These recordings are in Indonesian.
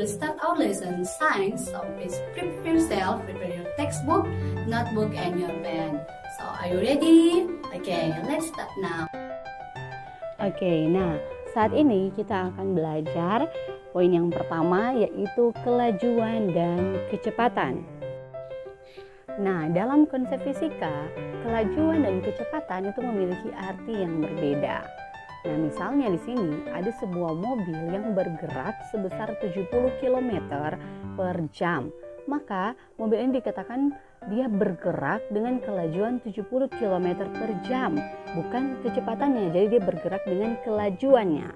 will start our lesson science. So please prepare yourself, prepare your textbook, notebook, and your pen. So are you ready? Okay, let's start now. Oke, nah saat ini kita akan belajar poin yang pertama, yaitu kelajuan dan kecepatan. Nah, dalam konsep fisika, kelajuan dan kecepatan itu memiliki arti yang berbeda. Nah, misalnya di sini ada sebuah mobil yang bergerak sebesar 70 km per jam. Maka mobil ini dikatakan dia bergerak dengan kelajuan 70 km per jam, bukan kecepatannya. Jadi dia bergerak dengan kelajuannya,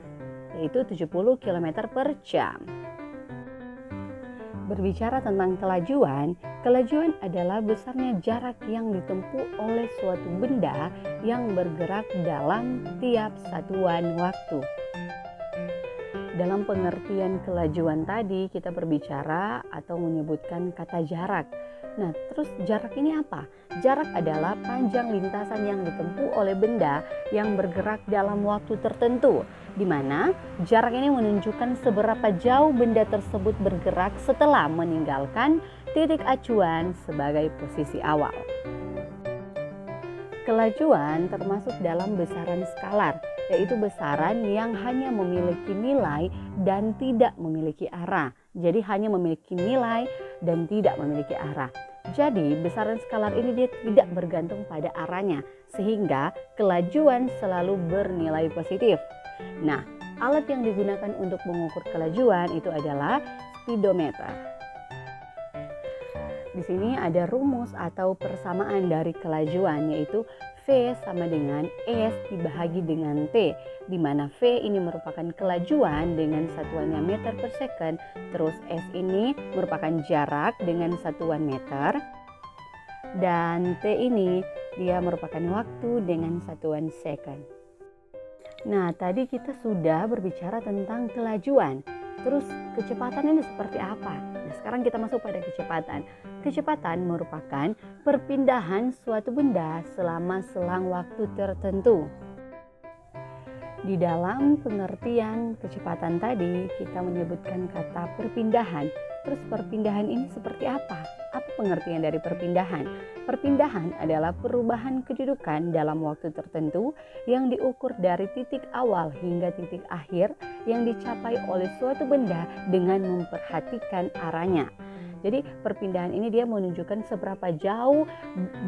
yaitu 70 km per jam. Berbicara tentang kelajuan adalah besarnya jarak yang ditempuh oleh suatu benda yang bergerak dalam tiap satuan waktu. Dalam pengertian kelajuan tadi kita berbicara atau menyebutkan kata jarak. Nah, terus jarak ini apa? Jarak adalah panjang lintasan yang ditempuh oleh benda yang bergerak dalam waktu tertentu, di mana jarak ini menunjukkan seberapa jauh benda tersebut bergerak setelah meninggalkan titik acuan sebagai posisi awal. Kelajuan termasuk dalam besaran skalar, yaitu besaran yang hanya memiliki nilai dan tidak memiliki arah. Jadi hanya memiliki nilai dan tidak memiliki arah. Jadi besaran skalar ini dia tidak bergantung pada arahnya, sehingga kelajuan selalu bernilai positif. Nah, alat yang digunakan untuk mengukur kelajuan itu adalah speedometer. Di sini ada rumus atau persamaan dari kelajuan, yaitu V sama dengan S dibagi dengan T, di mana V ini merupakan kelajuan dengan satuannya meter per second, terus S ini merupakan jarak dengan satuan meter, dan T ini dia merupakan waktu dengan satuan second. Nah, tadi kita sudah berbicara tentang kelajuan. Terus kecepatan ini seperti apa? Nah, sekarang kita masuk pada kecepatan. Kecepatan merupakan perpindahan suatu benda selama selang waktu tertentu. Di dalam pengertian kecepatan tadi kita menyebutkan kata perpindahan. Terus perpindahan ini seperti apa? Apa pengertian dari perpindahan? Perpindahan adalah perubahan kedudukan dalam waktu tertentu yang diukur dari titik awal hingga titik akhir yang dicapai oleh suatu benda dengan memperhatikan arahnya. Jadi perpindahan ini dia menunjukkan seberapa jauh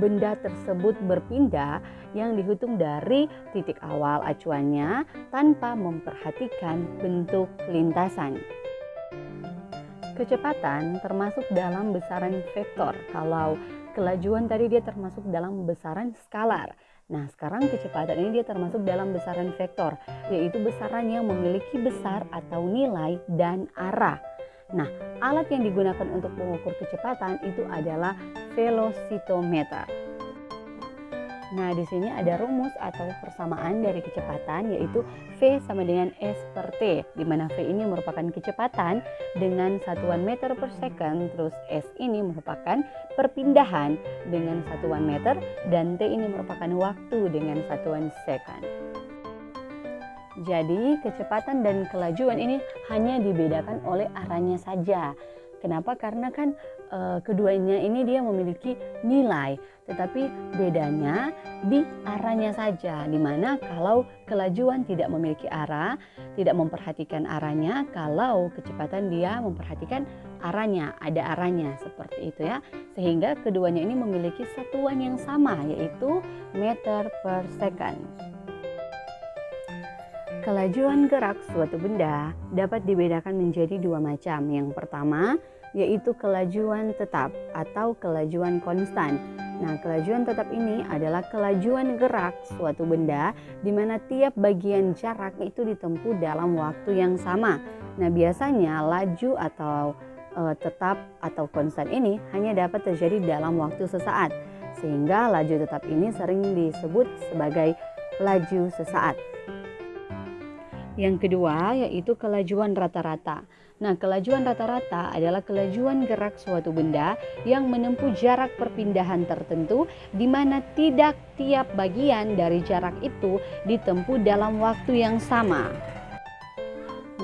benda tersebut berpindah yang dihitung dari titik awal acuannya tanpa memperhatikan bentuk lintasan. Kecepatan termasuk dalam besaran vektor. Kalau kelajuan tadi dia termasuk dalam besaran skalar. Nah, sekarang kecepatan ini dia termasuk dalam besaran vektor, yaitu besaran yang memiliki besar atau nilai dan arah. Nah, alat yang digunakan untuk mengukur kecepatan itu adalah velocitometer. Nah, di sini ada rumus atau persamaan dari kecepatan, yaitu V sama dengan S per T, di mana V ini merupakan kecepatan dengan satuan meter per second, terus S ini merupakan perpindahan dengan satuan meter, dan T ini merupakan waktu dengan satuan second. Jadi kecepatan dan kelajuan ini hanya dibedakan oleh arahnya saja. Kenapa? Karena kan keduanya ini dia memiliki nilai, tetapi bedanya di arahnya saja. Dimana kalau kelajuan tidak memiliki arah, tidak memperhatikan arahnya, kalau kecepatan dia memperhatikan arahnya, ada arahnya seperti itu ya. Sehingga keduanya ini memiliki satuan yang sama, yaitu meter per second. Kelajuan gerak suatu benda dapat dibedakan menjadi dua macam. Yang pertama yaitu kelajuan tetap atau kelajuan konstan. Nah, kelajuan tetap ini adalah kelajuan gerak suatu benda di mana tiap bagian jarak itu ditempuh dalam waktu yang sama. Nah, biasanya laju atau tetap atau konstan ini hanya dapat terjadi dalam waktu sesaat. Sehingga laju tetap ini sering disebut sebagai laju sesaat. Yang kedua yaitu kelajuan rata-rata. Nah, kelajuan rata-rata adalah kelajuan gerak suatu benda yang menempuh jarak perpindahan tertentu di mana tidak tiap bagian dari jarak itu ditempuh dalam waktu yang sama.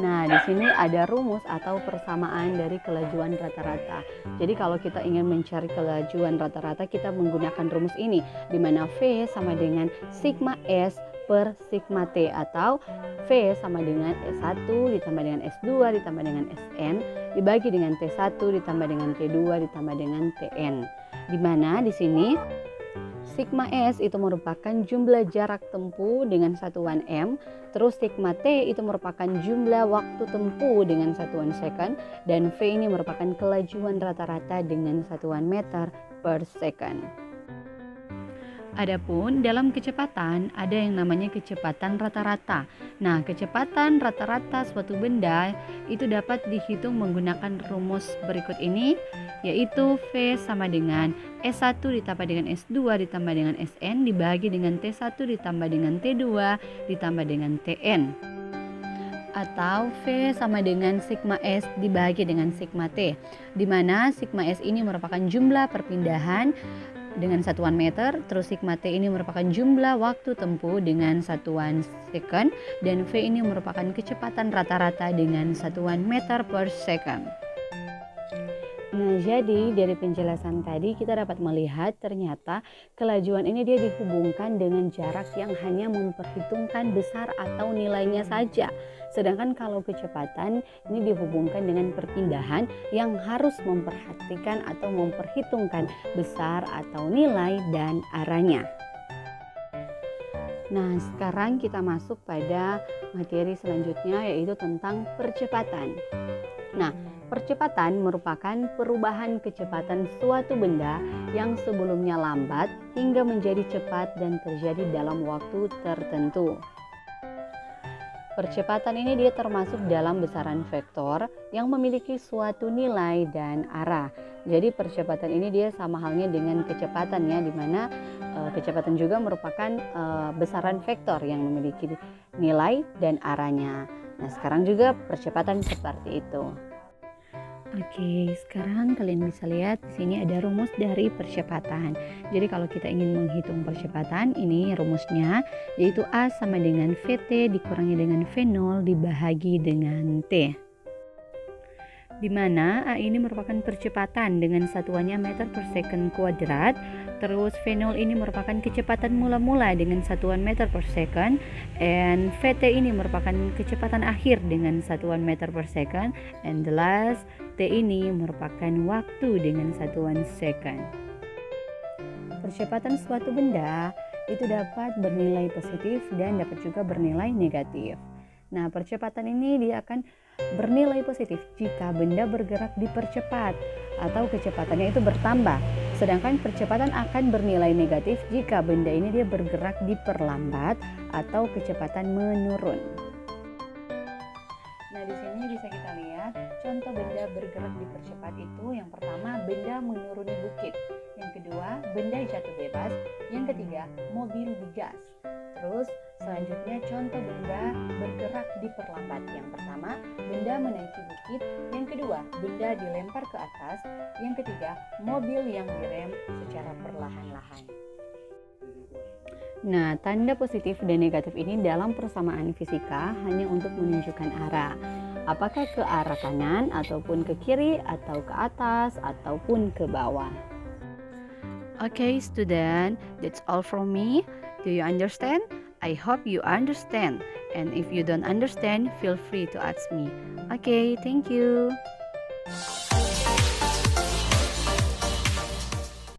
Nah, di sini ada rumus atau persamaan dari kelajuan rata-rata. Jadi kalau kita ingin mencari kelajuan rata-rata, kita menggunakan rumus ini, di mana V sama dengan sigma S per sigma T, atau V sama dengan S1 ditambah dengan S2 ditambah dengan Sn dibagi dengan T1 ditambah dengan T2 ditambah dengan Tn. Di mana di sini sigma S itu merupakan jumlah jarak tempuh dengan satuan m, terus sigma T itu merupakan jumlah waktu tempuh dengan satuan second, dan V ini merupakan kelajuan rata-rata dengan satuan meter per second. Adapun dalam kecepatan ada yang namanya kecepatan rata-rata. Nah, kecepatan rata-rata suatu benda itu dapat dihitung menggunakan rumus berikut ini, yaitu V sama dengan S1 ditambah dengan S2 ditambah dengan Sn dibagi dengan T1 ditambah dengan T2 ditambah dengan Tn. Atau V sama dengan sigma S dibagi dengan sigma T, di mana sigma S ini merupakan jumlah perpindahan dengan satuan meter, terus sigma T ini merupakan jumlah waktu tempuh dengan satuan second, dan V ini merupakan kecepatan rata-rata dengan satuan meter per second. Nah, jadi dari penjelasan tadi kita dapat melihat ternyata kelajuan ini dia dihubungkan dengan jarak yang hanya memperhitungkan besar atau nilainya saja. Sedangkan kalau kecepatan ini dihubungkan dengan perpindahan yang harus memperhatikan atau memperhitungkan besar atau nilai dan arahnya. Nah, sekarang kita masuk pada materi selanjutnya, yaitu tentang percepatan. Nah, percepatan merupakan perubahan kecepatan suatu benda yang sebelumnya lambat hingga menjadi cepat dan terjadi dalam waktu tertentu. Percepatan ini dia termasuk dalam besaran vektor yang memiliki suatu nilai dan arah. Jadi percepatan ini dia sama halnya dengan kecepatan ya, di mana kecepatan juga merupakan besaran vektor yang memiliki nilai dan arahnya. Nah, sekarang juga percepatan seperti itu. Oke, sekarang kalian bisa lihat di sini ada rumus dari percepatan. Jadi kalau kita ingin menghitung percepatan, ini rumusnya, yaitu A sama dengan VT dikurangi dengan V0 dibahagi dengan T. Di mana A ini merupakan percepatan dengan satuannya meter per second kuadrat, terus V0 ini merupakan kecepatan mula-mula dengan satuan meter per second, and VT ini merupakan kecepatan akhir dengan satuan meter per second, and the last T ini merupakan waktu dengan satuan second. Percepatan suatu benda itu dapat bernilai positif dan dapat juga bernilai negatif. Nah, percepatan ini dia akan bernilai positif jika benda bergerak dipercepat atau kecepatannya itu bertambah. Sedangkan percepatan akan bernilai negatif jika benda ini dia bergerak diperlambat atau kecepatan menurun. Nah, di sini bisa kita lihat contoh benda bergerak dipercepat itu, yang pertama benda menuruni bukit, yang kedua benda jatuh bebas, yang ketiga mobil digas. Terus selanjutnya contoh benda bergerak diperlambat, yang pertama benda menaiki bukit, yang kedua benda dilempar ke atas, yang ketiga mobil yang direm secara perlahan-lahan. Nah, tanda positif dan negatif ini dalam persamaan fisika hanya untuk menunjukkan arah. Apakah ke arah kanan, ataupun ke kiri, atau ke atas, ataupun ke bawah. Okay, student, that's all from me. Do you understand? I hope you understand. And if you don't understand, feel free to ask me. Okay, thank you.